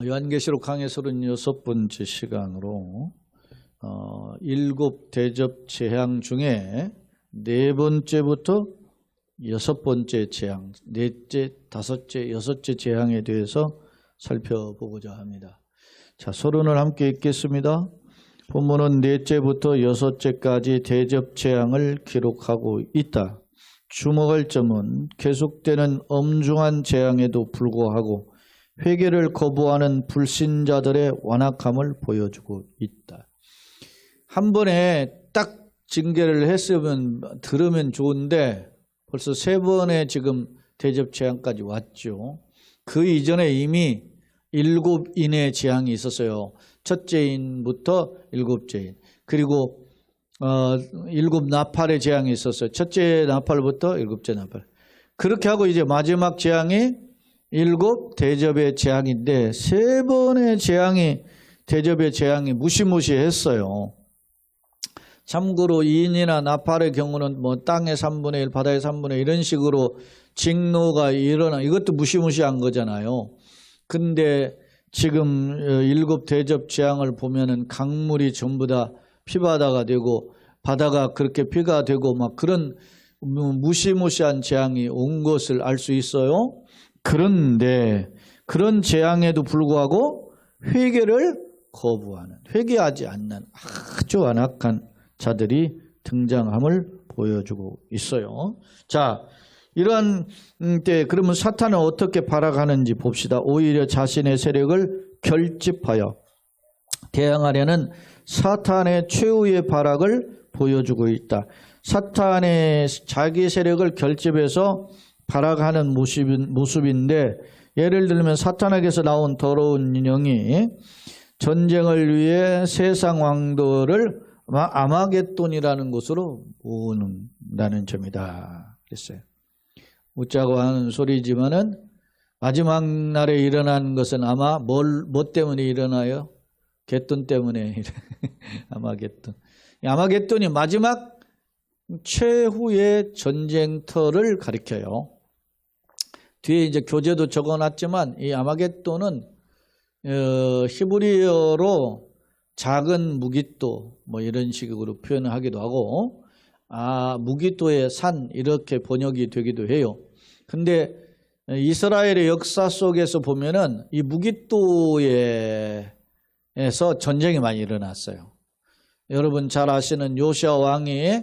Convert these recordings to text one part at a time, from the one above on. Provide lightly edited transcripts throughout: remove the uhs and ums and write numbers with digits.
요한계시록 강의 36번째 시간으로 일곱 대접 재앙 중에 네 번째부터 여섯 번째 재앙, 넷째, 다섯째, 여섯째 재앙에 대해서 살펴보고자 합니다. 자, 서론을 함께 읽겠습니다. 본문은 넷째부터 여섯째까지 대접 재앙을 기록하고 있다. 주목할 점은 계속되는 엄중한 재앙에도 불구하고 회개를 거부하는 불신자들의 완악함을 보여주고 있다. 한 번에 딱 징계를 했으면 들으면 좋은데 벌써 세 번의 지금 대접 재앙까지 왔죠. 그 이전에 이미 7인의 재앙이 있었어요. 첫째 인부터 일곱째 인. 그리고 7 나팔의 재앙이 있었어요. 첫째 나팔부터 일곱째 나팔. 그렇게 하고 이제 마지막 재앙이 7 대접의 재앙인데 세 번의 대접의 재앙이 무시무시했어요. 참고로 인이나 나팔의 경우는 뭐 땅의 3분의 1, 바다의 3분의 1 이런 식으로 징노가 일어나 이것도 무시무시한 거잖아요. 근데 지금 7 대접 재앙을 보면은 강물이 전부 다 피바다가 되고 바다가 그렇게 피가 되고 막 그런 무시무시한 재앙이 온 것을 알 수 있어요. 그런데 그런 재앙에도 불구하고 회개를 거부하는, 회개하지 않는 아주 완악한 자들이 등장함을 보여주고 있어요. 자, 이러한 때 그러면 사탄은 어떻게 발악하는지 봅시다. 오히려 자신의 세력을 결집하여 대항하려는 사탄의 최후의 발악을 보여주고 있다. 사탄의 자기 세력을 결집해서 발악하는 모습인데 예를 들면 사탄에게서 나온 더러운 영이 전쟁을 위해 세상 왕들을 아마겟돈이라는 곳으로 모은다는 점이다. 그랬어요. 웃자고 하는 소리지만은 마지막 날에 일어난 것은 아마 뭐 때문에 일어나요? 겟돈 때문에 아마겟돈. 아마겟돈이 마지막 최후의 전쟁터를 가리켜요. 뒤에 이제 교재도 적어놨지만 이 아마겟돈은 히브리어로 작은 무깃도 뭐 이런 식으로 표현하기도 하고 무깃도의 산 이렇게 번역이 되기도 해요. 근데 이스라엘의 역사 속에서 보면은 이 무깃도에서 전쟁이 많이 일어났어요. 여러분 잘 아시는 요시아 왕이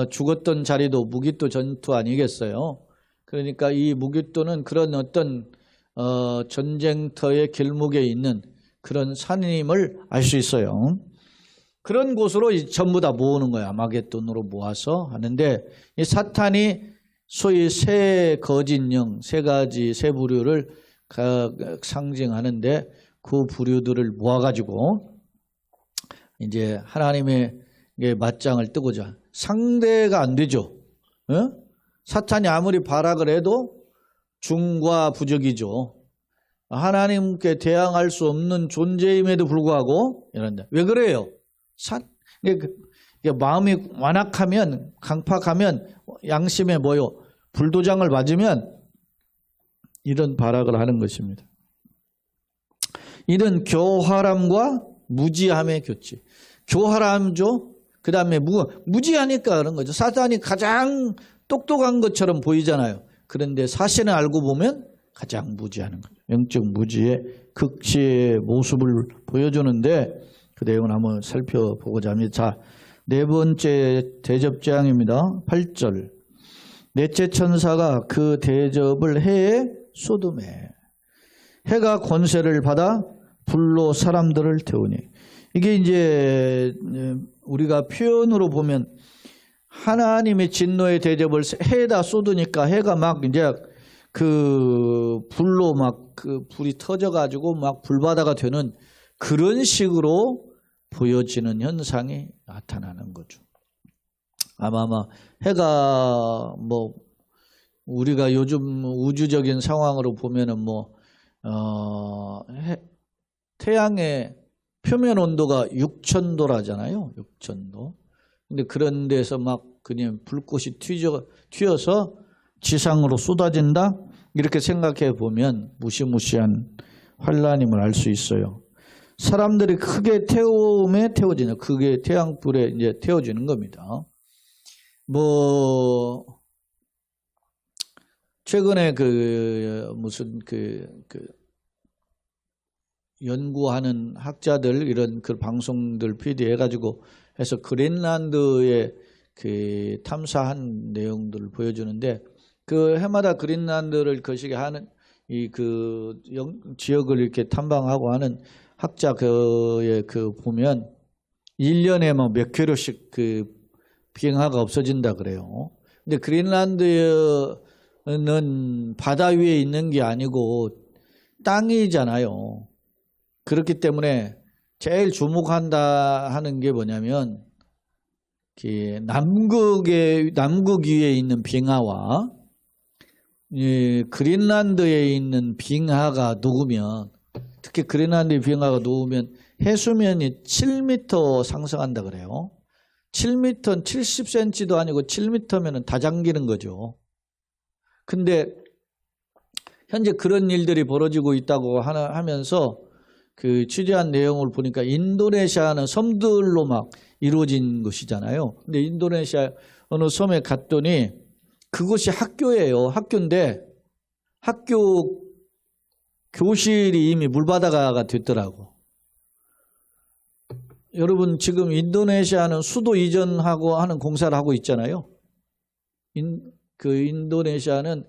죽었던 자리도 무깃도 전투 아니겠어요? 그러니까 이 무깃도는 그런 어떤 전쟁터의 길목에 있는 그런 산임을 알 수 있어요. 그런 곳으로 전부 다 모으는 거예요. 아마겟돈으로 모아서 하는데 이 사탄이 소위 세 거짓령, 세 가지 세 부류를 상징하는데 그 부류들을 모아가지고 이제 하나님의 맞짱을 뜨고자 상대가 안 되죠. 사탄이 아무리 발악을 해도 중과 부적이죠. 하나님께 대항할 수 없는 존재임에도 불구하고 이런다. 왜 그래요? 마음이 완악하면 강팍하면 양심에 불도장을 맞으면 이런 발악을 하는 것입니다. 이런 교활함과 무지함의 교치. 교활함죠. 그 다음에 무지하니까 그런 거죠. 사탄이 가장 똑똑한 것처럼 보이잖아요. 그런데 사실은 알고 보면 가장 무지하는 거죠. 영적 무지의 극치의 모습을 보여주는데 그 내용을 한번 살펴보고자 합니다. 자, 네 번째 대접 재앙입니다. 8절. 넷째 천사가 그 대접을 해에 소돔에 해가 권세를 받아 불로 사람들을 태우니 이게 이제 우리가 표현으로 보면 하나님의 진노의 대접을 해에다 쏟으니까 해가 막 이제 그 불로 막 그 불이 터져가지고 막 불바다가 되는 그런 식으로 보여지는 현상이 나타나는 거죠. 아마 해가 우리가 요즘 우주적인 상황으로 보면은 태양의 표면 온도가 6,000도라잖아요. 6,000도. 근데 그런 데서 막 그냥 불꽃이 튀어서 지상으로 쏟아진다? 이렇게 생각해 보면 무시무시한 환란임을 알 수 있어요. 사람들이 크게 태워지는, 크게 태양불에 이제 태워지는 겁니다. 최근에 무슨 연구하는 학자들 이런 방송들 PD해가지고 해서 그린란드에 탐사한 내용들을 보여주는데 해마다 그린란드를 거시기 하는 지역을 이렇게 탐방하고 하는 학자 보면 1년에 몇 킬로씩 빙하가 없어진다 그래요. 근데 그린란드는 바다 위에 있는 게 아니고 땅이잖아요. 그렇기 때문에 제일 주목한다 하는 게 뭐냐면 남극 위에 있는 빙하와 그린란드에 있는 빙하가 녹으면, 특히 그린란드의 빙하가 녹으면 해수면이 7m 상승한다 그래요. 7m는 70cm도 아니고 7m면 다 잠기는 거죠. 근데 현재 그런 일들이 벌어지고 있다고 하면서 취재한 내용을 보니까 인도네시아는 섬들로 막 이루어진 것이잖아요. 근데 인도네시아 어느 섬에 갔더니 그곳이 학교예요. 학교인데 학교 교실이 이미 물바다가 됐더라고. 여러분 지금 인도네시아는 수도 이전하고 하는 공사를 하고 있잖아요. 인도네시아는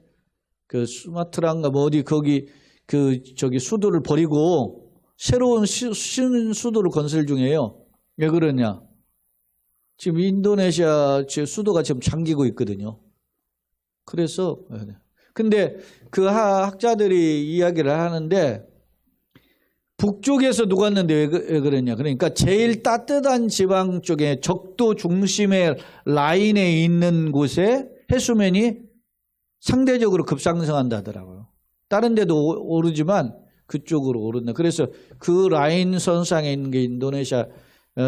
수마트라인가 어디 거기 수도를 버리고 새로운 수도를 건설 중이에요. 왜 그러냐? 지금 인도네시아 수도가 지금 잠기고 있거든요. 그래서 근데 학자들이 이야기를 하는데 북쪽에서 녹았는데 왜 그러냐? 그러니까 제일 따뜻한 지방 쪽에 적도 중심의 라인에 있는 곳에 해수면이 상대적으로 급상승한다 하더라고요. 다른 데도 오르지만 그쪽으로 오른다. 그래서 그 라인 선상에 있는 게 인도네시아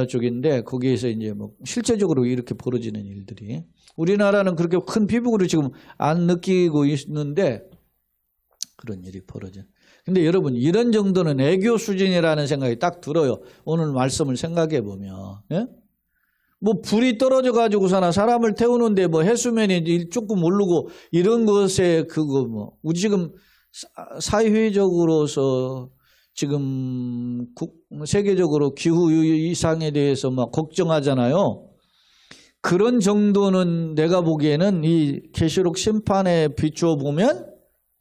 쪽인데 거기에서 이제 실제적으로 이렇게 벌어지는 일들이, 우리나라는 그렇게 큰 피부로 지금 안 느끼고 있는데 그런 일이 벌어져. 근데 여러분 이런 정도는 애교 수준이라는 생각이 딱 들어요. 오늘 말씀을 생각해 보면, 예? 불이 떨어져 가지고서나 사람을 태우는데 해수면이 조금 오르고 이런 것에 우리 지금 사회적으로서 지금 세계적으로 기후 이상에 대해서 걱정하잖아요. 그런 정도는 내가 보기에는 이 계시록 심판에 비추어 보면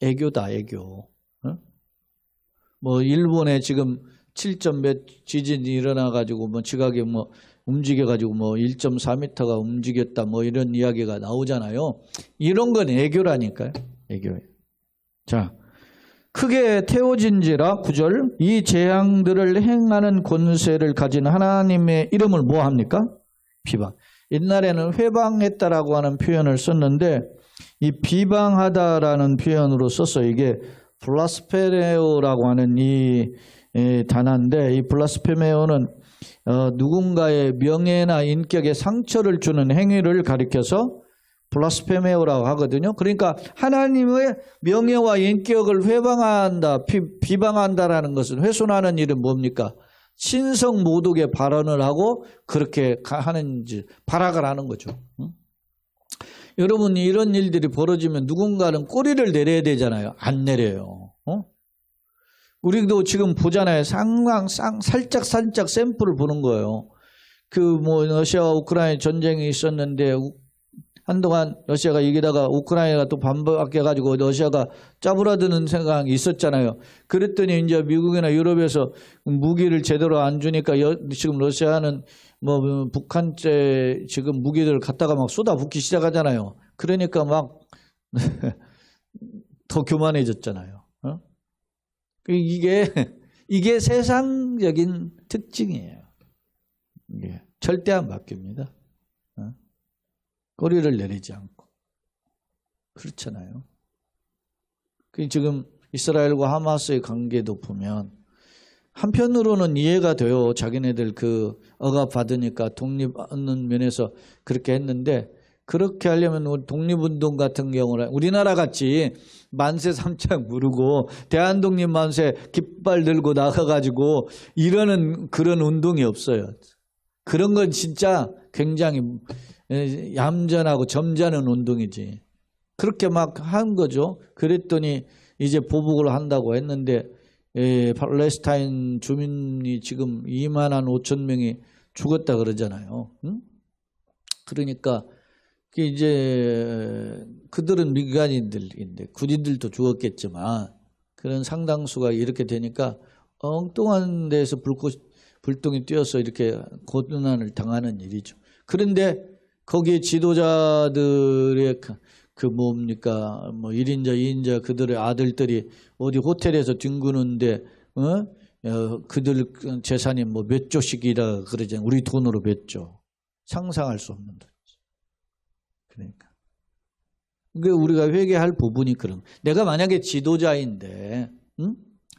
애교다, 애교. 일본에 지금 7점 몇 지진이 일어나가지고 지각이 움직여가지고 1.4m가 움직였다 이런 이야기가 나오잖아요. 이런 건 애교라니까요. 애교. 자, 크게 태워진지라 9절, 이 재앙들을 행하는 권세를 가진 하나님의 이름을 뭐 합니까? 비방. 옛날에는 회방했다라고 하는 표현을 썼는데 이 비방하다라는 표현으로 썼어요. 이게 블라스페메오라고 하는 이 단어인데, 이 블라스페메오는 누군가의 명예나 인격에 상처를 주는 행위를 가리켜서 블라스페메오라고 하거든요. 그러니까 하나님의 명예와 인격을 회방한다, 비방한다라는 것은, 훼손하는 일은 뭡니까? 신성 모독의 발언을 하고 그렇게 하는지 발악을 하는 거죠. 여러분 이런 일들이 벌어지면 누군가는 꼬리를 내려야 되잖아요. 안 내려요. 우리도 지금 보잖아요. 살짝 샘플을 보는 거예요. 러시아와 우크라이나 전쟁이 있었는데 한동안 러시아가 이기다가 우크라이나가 또 반박해가지고 러시아가 짜부라드는 생각이 있었잖아요. 그랬더니 이제 미국이나 유럽에서 무기를 제대로 안 주니까 지금 러시아는 북한제 지금 무기들을 갖다가 쏟아붓기 시작하잖아요. 그러니까 더 교만해졌잖아요. 이게 세상적인 특징이에요. 이게 절대 안 바뀝니다. 꼬리를 내리지 않고. 그렇잖아요. 지금 이스라엘과 하마스의 관계도 보면 한편으로는 이해가 돼요. 자기네들 억압 받으니까 독립하는 면에서 그렇게 했는데, 그렇게 하려면 우리 독립운동 같은 경우는 우리나라 같이 만세 삼창 부르고 대한독립 만세 깃발 들고 나가가지고 이러는 그런 운동이 없어요. 그런 건 진짜 굉장히 얌전하고 점잖은 운동이지. 그렇게 막 한 거죠. 그랬더니 이제 보복을 한다고 했는데 팔레스타인 주민이 지금 2만 5천 명이 죽었다 그러잖아요. 응? 그러니까 이제 그들은 민간인들인데 군인들도 죽었겠지만 그런 상당수가 이렇게 되니까 엉뚱한 데서 불똥이 뛰어서 이렇게 고난을 당하는 일이죠. 그런데 거기에 지도자들의 그 뭡니까 뭐 1인자 2인자 그들의 아들들이 어디 호텔에서 뒹구는데 그들 재산이 뭐 몇 조씩이라 그러잖아요. 우리 돈으로 몇 조. 상상할 수 없는 돈. 그러니까 우리가 회개할 부분이 그런. 내가 만약에 지도자인데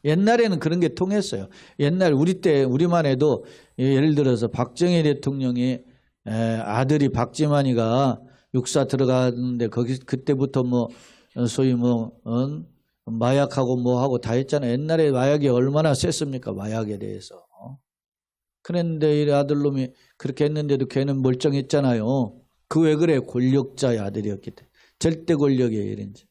옛날에는 그런 게 통했어요. 옛날 우리 때 우리만 해도 예를 들어서 박정희 대통령이 아들이 박지만이가 육사 들어갔는데 거기 그때부터 뭐 소위 뭐 마약하고 뭐 하고 다 했잖아요. 옛날에 마약이 얼마나 셌습니까? 마약에 대해서. 그런데 이 아들놈이 그렇게 했는데도 걔는 멀쩡했잖아요. 그 왜 그래? 권력자의 아들이었기 때문에. 절대 권력이에요. 이런지.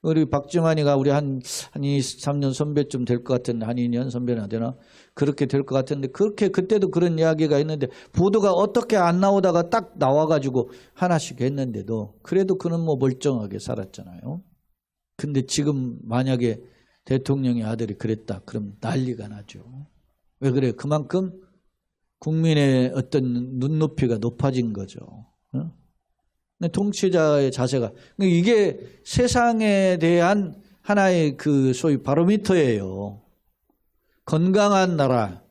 우리 박지만이가 우리 한 23년 선배쯤 될 것 같은데 한 2년 선배나 되나? 그렇게 될 것 같은데 그렇게 그때도 그런 이야기가 있는데 보도가 어떻게 안 나오다가 딱 나와가지고 하나씩 했는데도 그래도 그는 뭐 멀쩡하게 살았잖아요. 근데 지금 만약에 대통령의 아들이 그랬다. 그럼 난리가 나죠. 왜 그래요? 그만큼 국민의 어떤 눈높이가 높아진 거죠. 통치자의 자세가 이게 세상에 대한 하나의 그 소위 바로미터예요. 건강한 나라,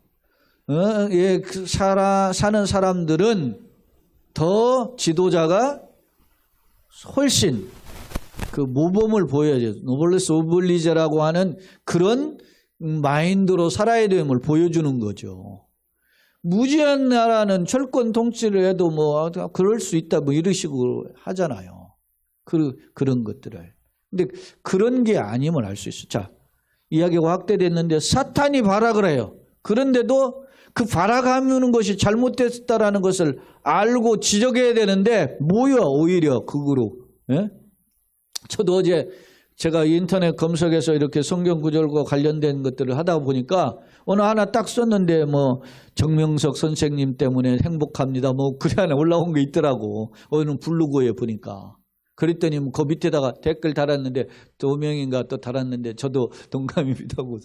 사는 사람들은 더 지도자가 훨씬 그 모범을 보여야죠. 노블레스 오블리제라고 하는 그런 마인드로 살아야 됨을 보여주는 거죠. 무지한 나라는 철권 통치를 해도 뭐 그럴 수 있다 뭐 이런 식으로 하잖아요. 그런 것들을. 근데 그런 게 아님을 알 수 있어요. 자, 이야기가 확대됐는데 사탄이 발악을 해요. 그런데도 그 발악하는 것이 잘못됐다라는 것을 알고 지적해야 되는데 뭐야 오히려 극으로. 예? 저도 어제 제가 인터넷 검색해서 이렇게 성경 구절과 관련된 것들을 하다 보니까 어느 하나 딱 썼는데 뭐 정명석 선생님 때문에 행복합니다. 뭐 글이 하나 올라온 게 있더라고. 어느 블로그에 보니까. 그랬더니 그 밑에다가 댓글 달았는데 2명인가 또 달았는데 저도 동감입니다 하고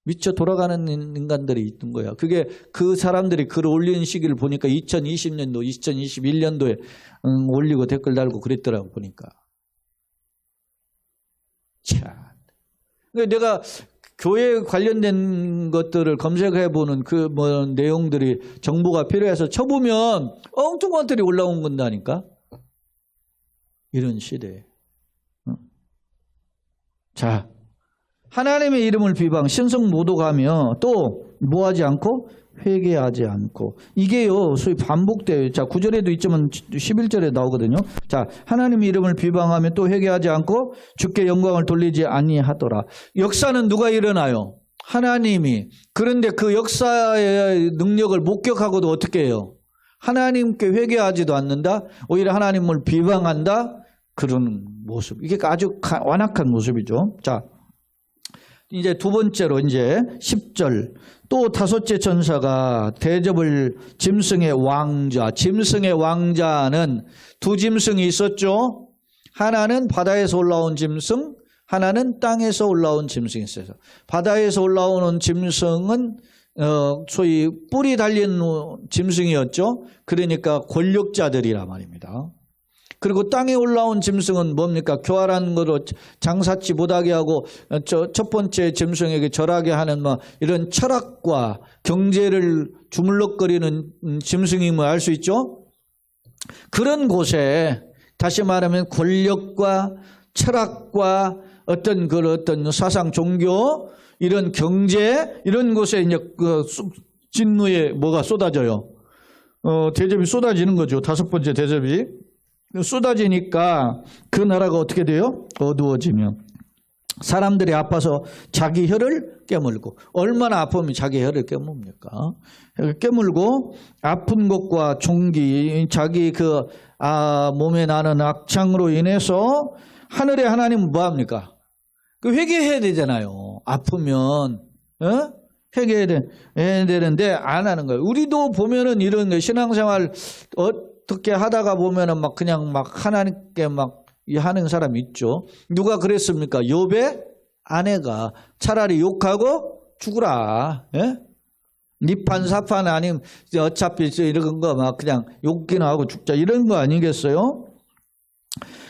미쳐 돌아가는 인간들이 있는 거야. 그게 그 사람들이 글 올리는 시기를 보니까 2020년도, 2021년도에 올리고 댓글 달고 그랬더라고 보니까. 참. 내가 교회 관련된 것들을 검색해보는 그 뭐 내용들이 정보가 필요해서 쳐보면 엉뚱한 것들이 올라온 건다니까. 이런 시대에. 자, 하나님의 이름을 비방, 신성 모독하며 또 뭐하지 않고 회개하지 않고 이게요 소위 반복돼요. 자 9절에도 있지만 11절에 나오거든요. 자 하나님의 이름을 비방하며 또 회개하지 않고 주께 영광을 돌리지 아니하더라. 역사는 누가 일어나요? 하나님이. 그런데 그 역사의 능력을 목격하고도 어떻게 해요? 하나님께 회개하지도 않는다. 오히려 하나님을 비방한다. 그런 모습. 이게 아주 완악한 모습이죠. 자 이제 두 번째로 이제 10절 또 다섯째 천사가 대접을 짐승의 왕자. 짐승의 왕자는 두 짐승이 있었죠. 하나는 바다에서 올라온 짐승, 하나는 땅에서 올라온 짐승이 있어요. 바다에서 올라오는 짐승은 소위 뿔이 달린 짐승이었죠. 그러니까 권력자들이란 말입니다. 그리고 땅에 올라온 짐승은 뭡니까? 교활한 거로 장사치 못하게 하고 첫 번째 짐승에게 절하게 하는 뭐 이런 철학과 경제를 주물럭거리는 짐승임을 알 수 있죠. 그런 곳에 다시 말하면 권력과 철학과 어떤 사상 종교 이런 경제 이런 곳에 이제 그 진노에 뭐가 쏟아져요. 대접이 쏟아지는 거죠. 5번째 대접이. 쏟아지니까 그 나라가 어떻게 돼요? 어두워지면. 사람들이 아파서 자기 혀를 깨물고, 얼마나 아프면 자기 혀를 깨뭅니까? 깨물고 아픈 것과 종기, 자기 몸에 나는 악창으로 인해서 하늘의 하나님은 뭐합니까? 회개해야 되잖아요. 아프면 회개해야 되는데 안 하는 거예요. 우리도 보면은 이런 거 신앙생활 어떻게 하다가 보면은 막 그냥 막 하나님께 막 하는 사람 있죠. 누가 그랬습니까? 욥의 아내가 차라리 욕하고 죽으라. 니판 사판 아니면 어차피 이런 거 막 그냥 욕기나 하고 죽자 이런 거 아니겠어요?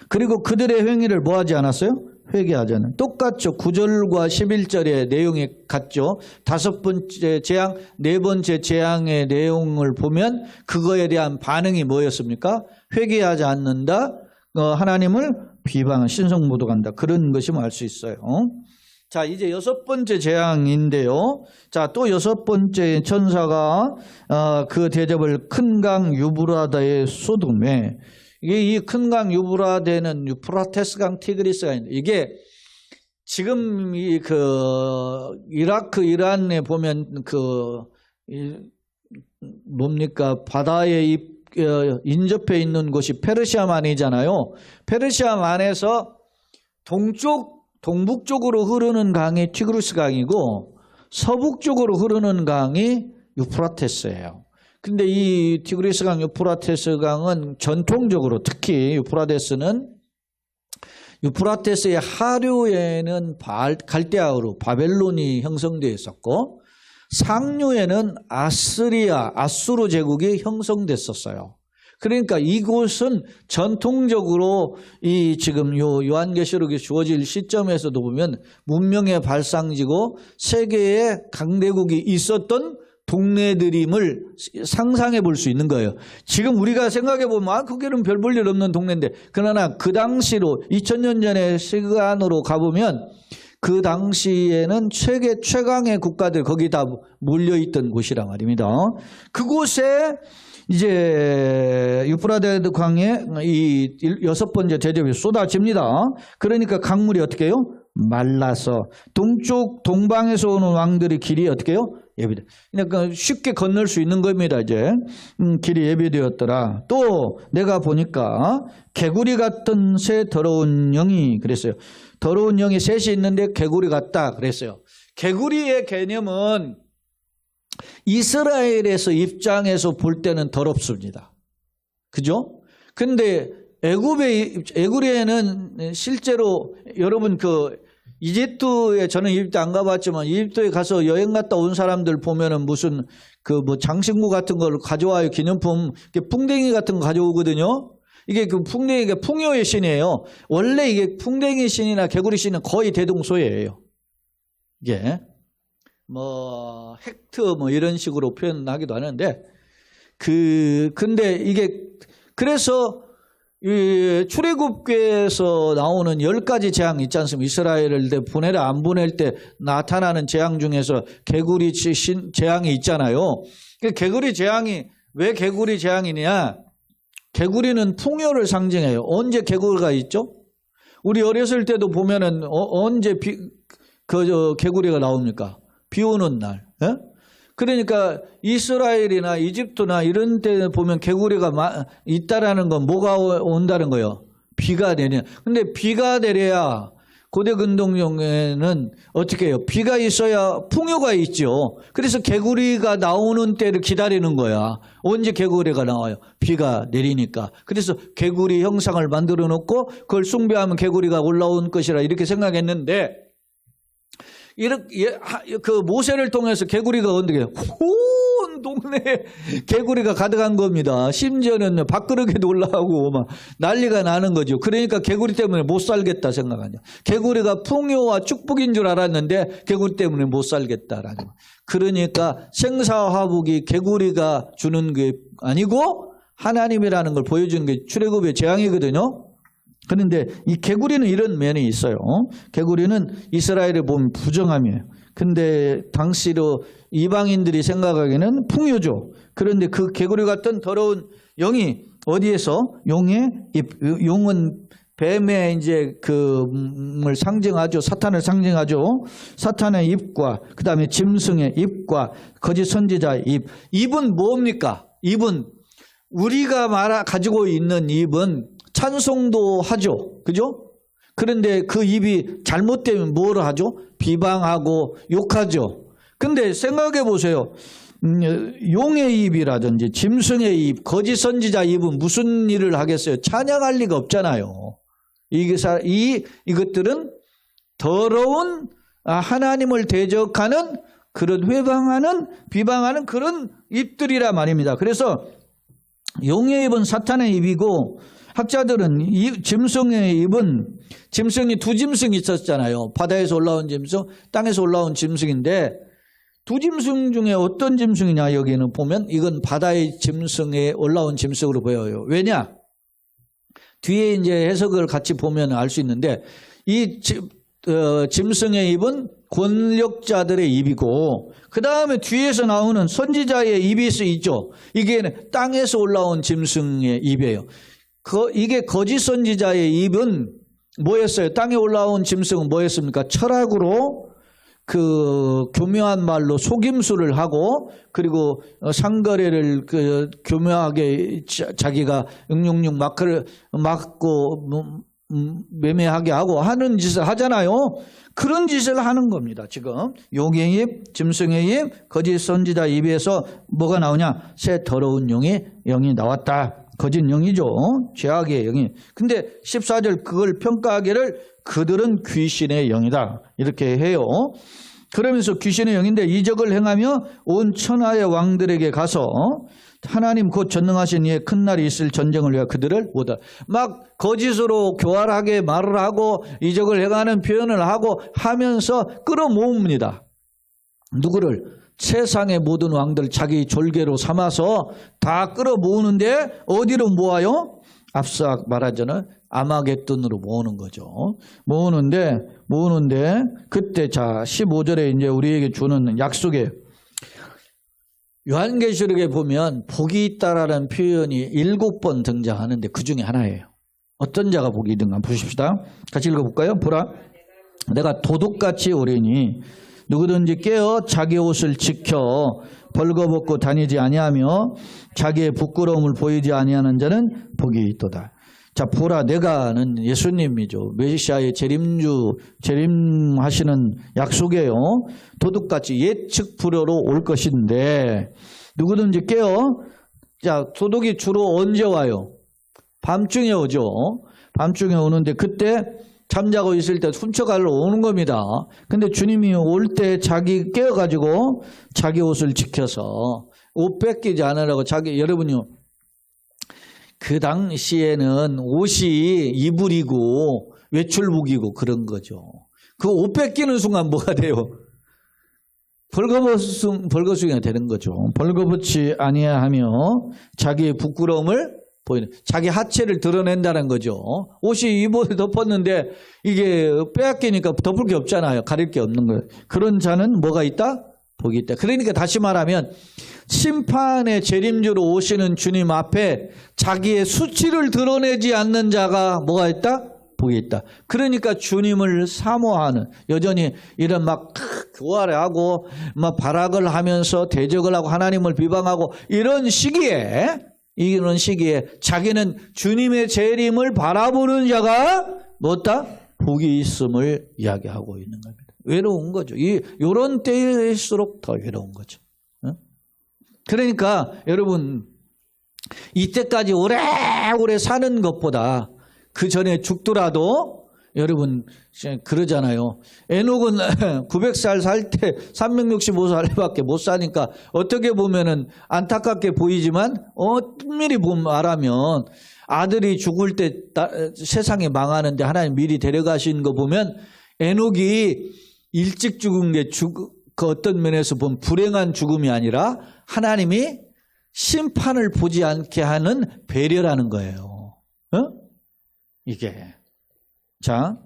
그리고 그들의 행위를 뭐 하지 않았어요? 회개하자는. 똑같죠. 9절과 11절의 내용이 같죠. 5번째 재앙, 4번째 재앙의 내용을 보면 그거에 대한 반응이 뭐였습니까? 회개하지 않는다. 하나님을 비방한 신성모독한다. 그런 것이 알 수 있어요. 자, 이제 6번째 재앙인데요. 자, 또 6번째 천사가 그 대접을 큰 강 유브라다에 쏟음에, 이 큰 강 유브라데는 유프라테스 강 티그리스가 있는데, 이게 지금 이라크 이란에 보면 뭡니까 바다에 인접해 있는 곳이 페르시아만이잖아요. 페르시아만에서 동북쪽으로 흐르는 강이 티그리스 강이고 서북쪽으로 흐르는 강이 유프라테스예요. 근데 이 티그리스 강, 유프라테스 강은 전통적으로 특히 유프라테스의 하류에는 갈대아우르, 바벨론이 형성되어 있었고 상류에는 아수르 제국이 형성됐었어요. 그러니까 이곳은 전통적으로 이 지금 요한계시록이 주어질 시점에서도 보면 문명의 발상지고 세계의 강대국이 있었던 동네들임을 상상해 볼 수 있는 거예요. 지금 우리가 생각해 보면 거기는 별 볼 일 없는 동네인데, 그러나 그 당시로 2000년 전의 시간으로 가보면 그 당시에는 세계 최강의 국가들 거기 다 몰려있던 곳이란 말입니다. 그곳에 이제 유프라데스 강에 이 6번째 대접이 쏟아집니다. 그러니까 강물이 어떻게 해요? 말라서 동방에서 오는 왕들의 길이 어떻게 해요? 예비돼. 그러니까 쉽게 건널 수 있는 겁니다. 이제 길이 예비되었더라. 또 내가 보니까 개구리 같은 새 더러운 영이 그랬어요. 더러운 영이 셋이 있는데 개구리 같다 그랬어요. 개구리의 개념은 이스라엘에서 입장에서 볼 때는 더럽습니다. 그죠? 근데 애굽에는 실제로 여러분 이집트에 저는 이집트 안 가봤지만 이집트에 가서 여행 갔다 온 사람들 보면은 무슨 장신구 같은 걸 가져와요. 기념품 풍뎅이 같은 거 가져오거든요. 이게 풍뎅이가 풍요의 신이에요. 원래 이게 풍뎅이 신이나 개구리 신은 거의 대동소이예요. 이게 헥트 이런 식으로 표현하기도 하는데 근데 이게 그래서 이 출애굽기에서 나오는 10가지 재앙 있지 않습니까? 이스라엘을 보내라 안 보낼 때 나타나는 재앙 중에서 개구리 재앙이 있잖아요. 개구리 재앙이 왜 개구리 재앙이냐? 개구리는 풍요를 상징해요. 언제 개구리가 있죠? 우리 어렸을 때도 보면은 언제 개구리가 나옵니까? 비 오는 날. 예? 그러니까 이스라엘이나 이집트나 이런 데 보면 개구리가 있다라는 건 뭐가 온다는 거예요? 비가 내려. 근데 비가 내려야 고대 근동경에는 어떻게 해요? 비가 있어야 풍요가 있죠. 그래서 개구리가 나오는 때를 기다리는 거야. 언제 개구리가 나와요? 비가 내리니까. 그래서 개구리 형상을 만들어 놓고 그걸 숭배하면 개구리가 올라온 것이라 이렇게 생각했는데 이렇게 모세를 통해서 개구리가 어떻게 온 동네에 개구리가 가득한 겁니다. 심지어는 밥그릇에도 올라오고 막 난리가 나는 거죠. 그러니까 개구리 때문에 못 살겠다 생각하냐. 개구리가 풍요와 축복인 줄 알았는데 개구리 때문에 못 살겠다라는 거. 그러니까 생사화복이 개구리가 주는 게 아니고 하나님이라는 걸 보여주는 게 출애굽의 재앙이거든요. 그런데 이 개구리는 이런 면이 있어요. 개구리는 이스라엘에 보면 부정함이에요. 근데 당시로 이방인들이 생각하기에는 풍요죠. 그런데 그 개구리 같은 더러운 영이 어디에서? 용의 입. 용은 뱀의 이제 그을 상징하죠. 사탄을 상징하죠. 사탄의 입과 그 다음에 짐승의 입과 거짓 선지자의 입. 입은 뭡니까? 입은 우리가 가지고 있는 입은 찬송도 하죠. 그죠? 그런데 그 입이 잘못되면 뭐를 하죠? 비방하고 욕하죠. 근데 생각해 보세요. 용의 입이라든지 짐승의 입, 거짓 선지자 입은 무슨 일을 하겠어요? 찬양할 리가 없잖아요. 이것들은 더러운 하나님을 대적하는 그런 회방하는 비방하는 그런 입들이라 말입니다. 그래서 용의 입은 사탄의 입이고 학자들은 짐승의 입은 짐승이 두 짐승이 있었잖아요. 바다에서 올라온 짐승, 땅에서 올라온 짐승인데 두 짐승 중에 어떤 짐승이냐 여기는 보면 이건 바다의 짐승에 올라온 짐승으로 보여요. 왜냐? 뒤에 이제 해석을 같이 보면 알 수 있는데 이 짐승의 입은 권력자들의 입이고 그 다음에 뒤에서 나오는 선지자의 입이 있죠. 이게 땅에서 올라온 짐승의 입이에요. 이게 거짓 선지자의 입은 뭐였어요? 땅에 올라온 짐승은 뭐였습니까? 철학으로 그 교묘한 말로 속임수를 하고 그리고 상거래를 교묘하게 자기가 666 마크를 막고 매매하게 하고 하는 짓을 하잖아요. 그런 짓을 하는 겁니다. 지금 용의 입, 짐승의 입, 거짓 선지자 입에서 뭐가 나오냐? 새 더러운 영이 나왔다. 거짓 영이죠. 죄악의 영이. 근데 14절 그걸 평가하기를 그들은 귀신의 영이다. 이렇게 해요. 그러면서 귀신의 영인데 이적을 행하며 온 천하의 왕들에게 가서 하나님 곧 전능하신 이의 큰 날이 있을 전쟁을 위하여 그들을 오다. 막 거짓으로 교활하게 말을 하고 이적을 행하는 표현을 하고 하면서 끌어모읍니다. 누구를? 세상의 모든 왕들 자기 졸개로 삼아서 다 끌어모으는데 어디로 모아요? 앞서 말하자는 아마겟돈으로 모으는 거죠. 모으는데 그때 자 15절에 이제 우리에게 주는 약속에 요한계시록에 보면 복이 있다라는 표현이 7번 등장하는데 그 중에 하나예요. 어떤 자가 복이 있는가 보십시다. 같이 읽어볼까요? 보라, 내가 도둑같이 오리니 누구든지 깨어 자기 옷을 지켜 벌거벗고 다니지 아니하며 자기의 부끄러움을 보이지 아니하는 자는 복이 있도다. 자, 보라, 내가는 예수님이죠. 메시아의 재림하시는 약속이에요. 도둑같이 예측 불허로 올 것인데 누구든지 깨어. 자, 도둑이 주로 언제 와요? 밤중에 오죠. 밤중에 오는데 그때 잠자고 있을 때 훔쳐가려 오는 겁니다. 근데 주님이 올 때 자기 깨어가지고 자기 옷을 지켜서 옷 뺏기지 않으라고 여러분요. 그 당시에는 옷이 이불이고 외출복이고 그런 거죠. 그 옷 뺏기는 순간 뭐가 돼요? 벌거숭이가 되는 거죠. 벌거벗지 아니하며 자기의 부끄러움을 보이는, 자기 하체를 드러낸다는 거죠. 옷이 이불을 덮었는데 이게 빼앗기니까 덮을 게 없잖아요. 가릴 게 없는 거예요. 그런 자는 뭐가 있다? 복이 있다. 그러니까 다시 말하면 심판의 재림주로 오시는 주님 앞에 자기의 수치를 드러내지 않는 자가 뭐가 있다? 복이 있다. 그러니까 주님을 사모하는, 여전히 이런 막 교활을 하고 막 발악을 하면서 대적을 하고 하나님을 비방하고 이런 시기에 자기는 주님의 재림을 바라보는 자가 뭐다? 복이 있음을 이야기하고 있는 겁니다. 외로운 거죠. 이런 때일수록 더 외로운 거죠. 그러니까 여러분, 이때까지 오래오래 사는 것보다 그 전에 죽더라도, 여러분 그러잖아요. 에녹은 900살 살 때 365살밖에 못 사니까 어떻게 보면은 안타깝게 보이지만 엄밀히 말하면 아들이 죽을 때 세상이 망하는데 하나님 미리 데려가신 거 보면 에녹이 일찍 죽은 게 그 어떤 면에서 보면 불행한 죽음이 아니라 하나님이 심판을 보지 않게 하는 배려라는 거예요. 이게. 자,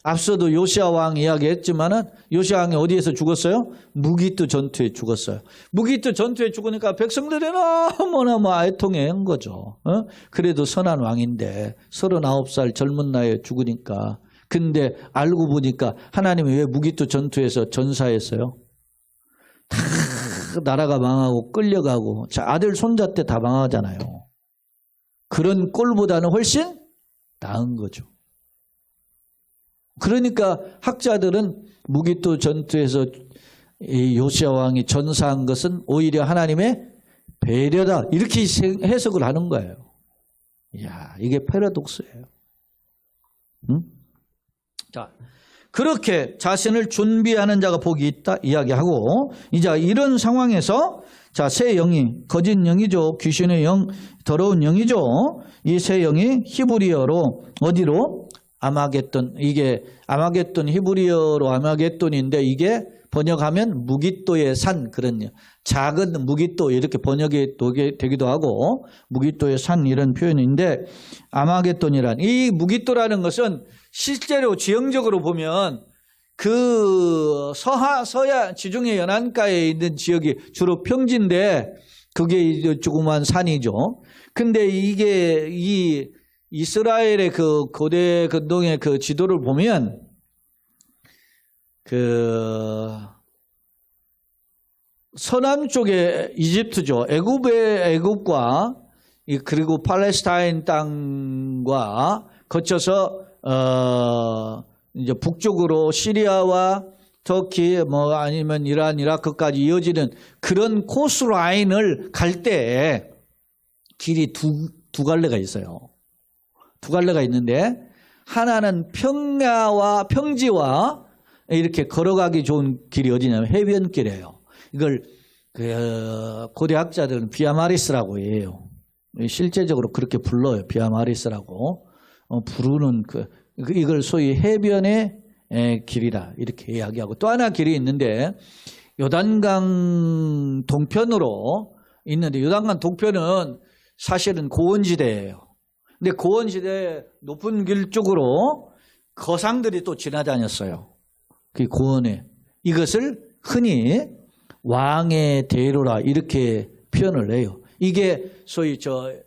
앞서도 요시야 왕 이야기했지만은 요시야 왕이 어디에서 죽었어요? 무기또 전투에 죽었어요. 무기또 전투에 죽으니까 백성들이 너무너무 애통해한 거죠. 그래도 선한 왕인데 39살 젊은 나이에 죽으니까. 근데 알고 보니까 하나님이 왜 무기또 전투에서 전사했어요? 다 나라가 망하고 끌려가고 아들 손자 때 다 망하잖아요. 그런 꼴보다는 훨씬 나은 거죠. 그러니까 학자들은 무기또 전투에서 이 요시야 왕이 전사한 것은 오히려 하나님의 배려다 이렇게 해석을 하는 거예요. 이야, 이게 패러독스예요. 응? 자, 그렇게 자신을 준비하는 자가 복이 있다 이야기하고 이제 이런 상황에서 자, 새 영이 거짓 영이죠. 귀신의 영, 더러운 영이죠. 이 새 영이 히브리어로 어디로? 아마겟돈. 이게 아마겟돈 히브리어로 아마겟돈인데 이게 번역하면 무깃도의 산 그런 작은 무깃도 이렇게 번역이 되기도 하고 무깃도의 산 이런 표현인데 아마겟돈이란 이 무깃도라는 것은 실제로 지형적으로 보면 그 서야 지중해 연안가에 있는 지역이 주로 평지인데 그게 조그만 산이죠. 근데 이게 이 이스라엘의 그 고대 근동의 그 지도를 보면 그 서남 쪽에 이집트죠. 애굽과 그리고 팔레스타인 땅과 거쳐서 이제 북쪽으로 시리아와 터키 뭐 아니면 이란, 이라크까지 이어지는 그런 코스 라인을 갈 때 길이 두 갈래가 있어요. 두 갈래가 있는데 하나는 평지와 이렇게 걸어가기 좋은 길이 어디냐면 해변길이에요. 이걸 고대 학자들은 비아마리스라고 해요. 실제적으로 그렇게 불러요. 비아마리스라고 부르는 이걸 소위 해변의 길이다 이렇게 이야기하고 또 하나 길이 있는데 요단강 동편으로 있는데 요단강 동편은 사실은 고원지대예요. 근데 고원지대 높은 길 쪽으로 거상들이 또 지나다녔어요. 그 고원에 이것을 흔히 왕의 대로라 이렇게 표현을 해요. 이게 소위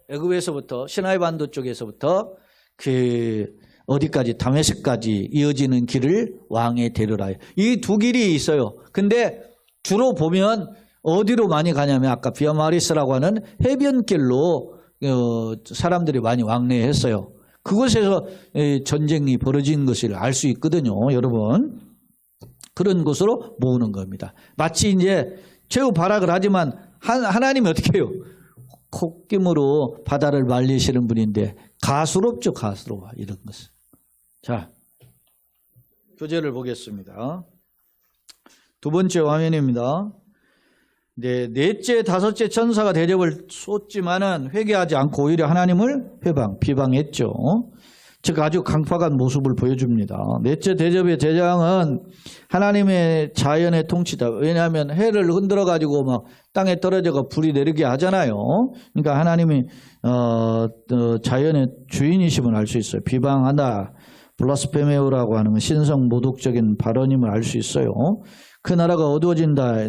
애굽에서부터 시나이 반도 쪽에서부터 어디까지 다메섹까지 이어지는 길을 왕의 대로라. 이 두 길이 있어요. 근데 주로 보면 어디로 많이 가냐면 아까 비아마리스라고 하는 해변길로 사람들이 많이 왕래했어요. 그곳에서 전쟁이 벌어진 것을 알 수 있거든요, 여러분. 그런 곳으로 모으는 겁니다. 마치 이제 최후 발악을 하지만 하나님이 어떻게 해요? 콧김으로 바다를 말리시는 분인데 가수롭죠, 가수로워 이런 것은. 자, 교재를 보겠습니다. 두 번째 화면입니다. 네, 넷째, 다섯째 천사가 대접을 쏟지만은 회개하지 않고 오히려 하나님을 비방했죠. 즉 아주 강팍한 모습을 보여줍니다. 넷째 대접의 대장은 하나님의 자연의 통치다. 왜냐하면 해를 흔들어 가지고 막 땅에 떨어져가 불이 내리게 하잖아요. 그러니까 하나님이 자연의 주인이심을 알 수 있어요. 비방하다. 블라스페메오라고 하는 건 신성 모독적인 발언임을 알 수 있어요. 그 나라가 어두워진다.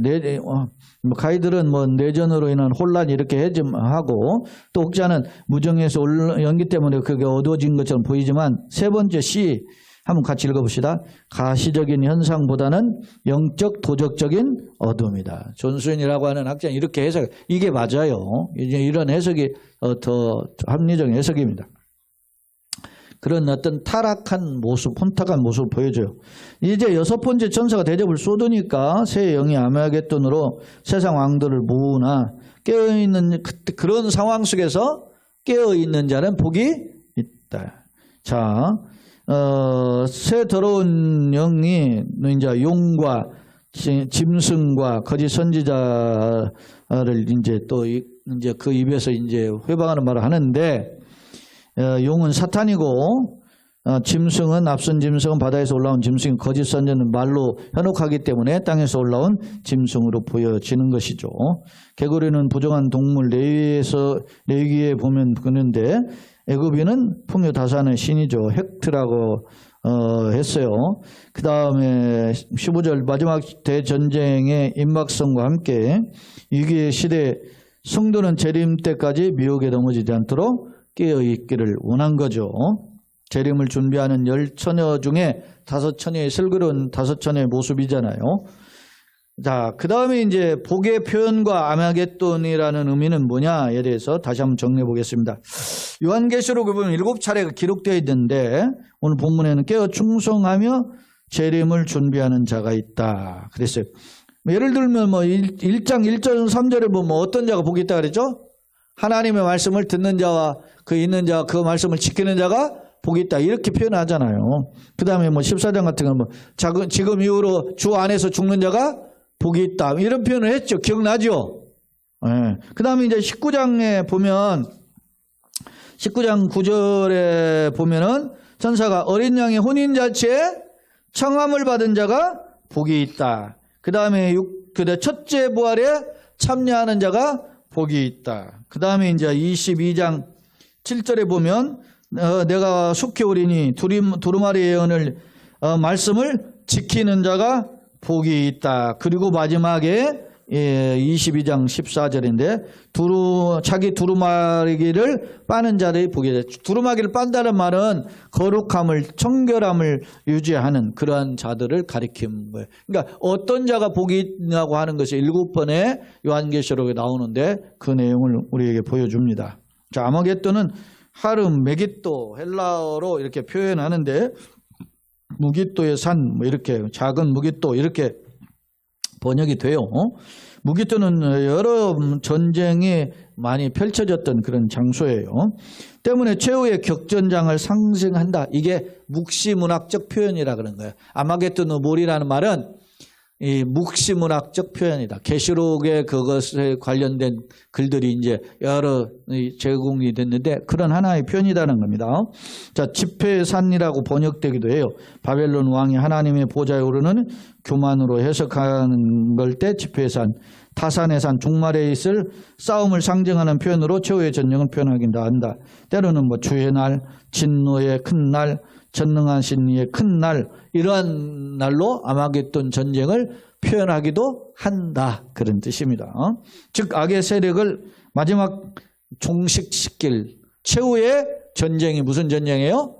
가이들은 뭐 내전으로 인한 혼란 이렇게 하고 또 혹자는 무정에서 연기 때문에 그게 어두워진 것처럼 보이지만 세 번째 시 한번 같이 읽어봅시다. 가시적인 현상보다는 영적 도적적인 어둠이다. 존스윈이라고 하는 학자는 이렇게 해석, 이게 맞아요. 이제 이런 해석이 더 합리적인 해석입니다. 그런 어떤 타락한 모습, 혼탁한 모습을 보여줘요. 이제 여섯 번째 천사가 대접을 쏟으니까 새 영이 아마겟돈으로 세상 왕들을 모으나 깨어있는 그런 상황 속에서 깨어있는 자는 복이 있다. 자, 새 더러운 영이 이제 용과 짐승과 거짓 선지자를 이제 또 이제 그 입에서 이제 회방하는 말을 하는데 용은 사탄이고 짐승은 앞선 짐승은 바다에서 올라온 짐승이 거짓 선지자는 말로 현혹하기 때문에 땅에서 올라온 짐승으로 보여지는 것이죠. 개구리는 부정한 동물 레위기에 보면 그런데 애굽인은 풍요다산의 신이죠. 헥트라고 했어요. 그 다음에 15절 마지막 대전쟁의 임박성과 함께 위기의 시대에 성도는 재림 때까지 미혹에 넘어지지 않도록 깨어있기를 원한 거죠. 재림을 준비하는 10처녀 중에 5처녀의 슬그러운 5처녀의 모습이잖아요. 자, 그 다음에 이제 복의 표현과 아마겟돈이라는 의미는 뭐냐에 대해서 다시 한번 정리해 보겠습니다. 요한계시록에 보면 7차례가 기록되어 있는데 오늘 본문에는 깨어 충성하며 재림을 준비하는 자가 있다 그랬어요. 예를 들면 뭐 1장 1절 3절에 보면 어떤 자가 복이 있다 그랬죠? 하나님의 말씀을 듣는 자와 그 있는 자, 그 말씀을 지키는 자가 복이 있다 이렇게 표현하잖아요. 그 다음에 뭐 14장 같은 건 뭐 지금 이후로 주 안에서 죽는 자가 복이 있다 이런 표현을 했죠. 기억나죠? 네. 그 다음에 이제 19장에 보면 19장 9절에 보면은 천사가 어린 양의 혼인잔치에 청함을 받은 자가 복이 있다. 그 다음에 첫째 부활에 참여하는 자가 복이 있다. 그 다음에 이제 22장 7절에 보면 내가 속히 오리니 두루마리 예언을 말씀을 지키는 자가 복이 있다. 그리고 마지막에 22장 14절인데 자기 두루마기를 빠는 자들이 복이 있다. 두루마기를 빤다는 말은 거룩함을 청결함을 유지하는 그러한 자들을 가리키는 거예요. 그러니까 어떤 자가 복이 있냐고 하는 것이 7번의 요한계시록에 나오는데 그 내용을 우리에게 보여줍니다. 자, 아마겟돈은 하름, 메기또 헬라어로 이렇게 표현하는데 무기또의 산, 뭐 이렇게 작은 무기또 이렇게 번역이 돼요. 무기또는 여러 전쟁이 많이 펼쳐졌던 그런 장소예요. 때문에 최후의 격전장을 상징한다. 이게 묵시문학적 표현이라 그런 거예요. 아마겟돈의 몰이라는 말은 이 묵시문학적 표현이다. 계시록에 그것에 관련된 글들이 이제 여러 제공이 됐는데 그런 하나의 표현이라는 겁니다. 자, 집회의 산이라고 번역되기도 해요. 바벨론 왕이 하나님의 보좌에 오르는 교만으로 해석하는 걸 때 집회의 산, 타산의 산, 종말에 있을 싸움을 상징하는 표현으로 최후의 전쟁을 표현하기도 한다. 때로는 뭐 주의 날, 진노의 큰 날, 전능하신 이의 큰 날, 이러한 날로 아마겟돈 전쟁을 표현하기도 한다. 그런 뜻입니다. 즉 악의 세력을 마지막 종식시킬 최후의 전쟁이 무슨 전쟁이에요?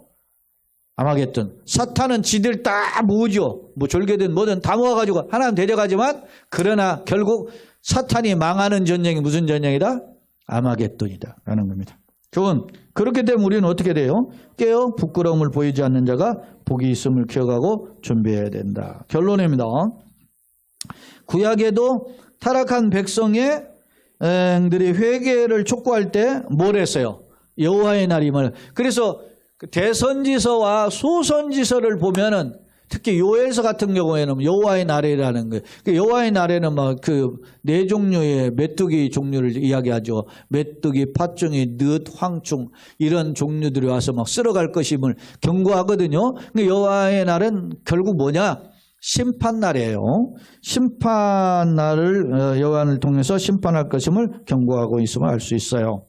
아마겟돈. 사탄은 지들 다 모으죠. 뭐 졸개든 뭐든 다 모아가지고 하나는 데려가지만 그러나 결국 사탄이 망하는 전쟁이 무슨 전쟁이다? 아마겟돈이다 라는 겁니다. 좋은. 그렇기 때문에 우리는 어떻게 돼요? 깨어 부끄러움을 보이지 않는 자가 복이 있음을 기억하고 준비해야 된다. 결론입니다. 구약에도 타락한 백성들이 회개를 촉구할 때 뭘 했어요? 여호와의 날임을. 그래서 대선지서와 소선지서를 보면은 특히 요엘서 같은 경우에는 여호와의 날이라는 거예요. 여호와의 날에는 막 그 네 종류의 메뚜기 종류를 이야기하죠. 메뚜기, 팥종이, 늪, 황충 이런 종류들이 와서 막 쓸어갈 것임을 경고하거든요. 여호와의 날은 결국 뭐냐? 심판날이에요. 심판날을 여호와를 통해서 심판할 것임을 경고하고 있음을 알 수 있어요.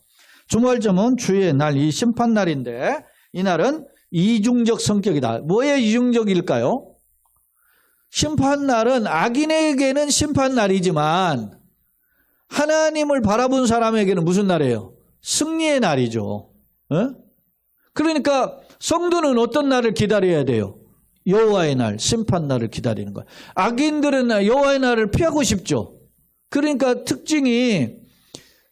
주목할점은 주의 날, 이 심판날인데 이 날은 이중적 성격이다. 뭐의 이중적일까요? 심판날은 악인에게는 심판날이지만 하나님을 바라본 사람에게는 무슨 날이에요? 승리의 날이죠. 그러니까 성도는 어떤 날을 기다려야 돼요? 여호와의 날, 심판날을 기다리는 거예요. 악인들은 여호와의 날을 피하고 싶죠. 그러니까 특징이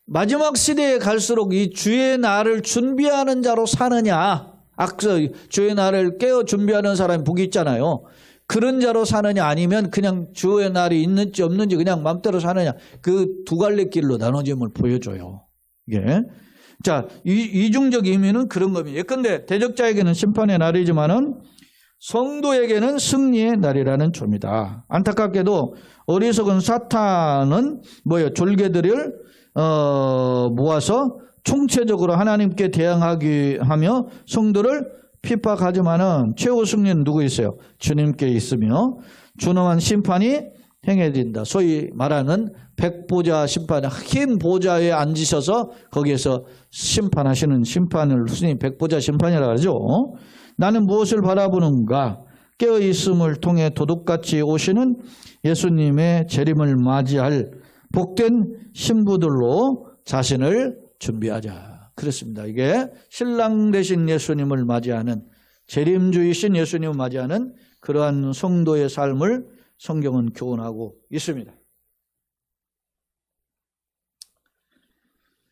마지막 시대에 갈수록 이 주의 날을 준비하는 자로 사느냐, 앞서 주의 날을 깨어 준비하는 사람이 복이 있잖아요. 그런 자로 사느냐 아니면 그냥 주의 날이 있는지 없는지 그냥 마음대로 사느냐, 그 두 갈래 길로 나눠짐을 보여줘요. 이게. 자, 이중적 의미는 그런 겁니다. 예컨대 대적자에게는 심판의 날이지만은 성도에게는 승리의 날이라는 점이다. 안타깝게도 어리석은 사탄은 뭐예요? 졸개들을 모아서 총체적으로 하나님께 대항하기 하며 성도를 핍박하지만은 최후 승리는 누구 있어요? 주님께 있으며 준엄한 심판이 행해진다. 소위 말하는 백보자 심판, 흰 보좌에 앉으셔서 거기에서 심판하시는 심판을 순위 백보자 심판이라고 하죠. 나는 무엇을 바라보는가? 깨어있음을 통해 도둑같이 오시는 예수님의 재림을 맞이할 복된 신부들로 자신을 준비하자. 그렇습니다. 이게 신랑 되신 예수님을 맞이하는, 재림주이신 예수님을 맞이하는 그러한 성도의 삶을 성경은 교훈하고 있습니다.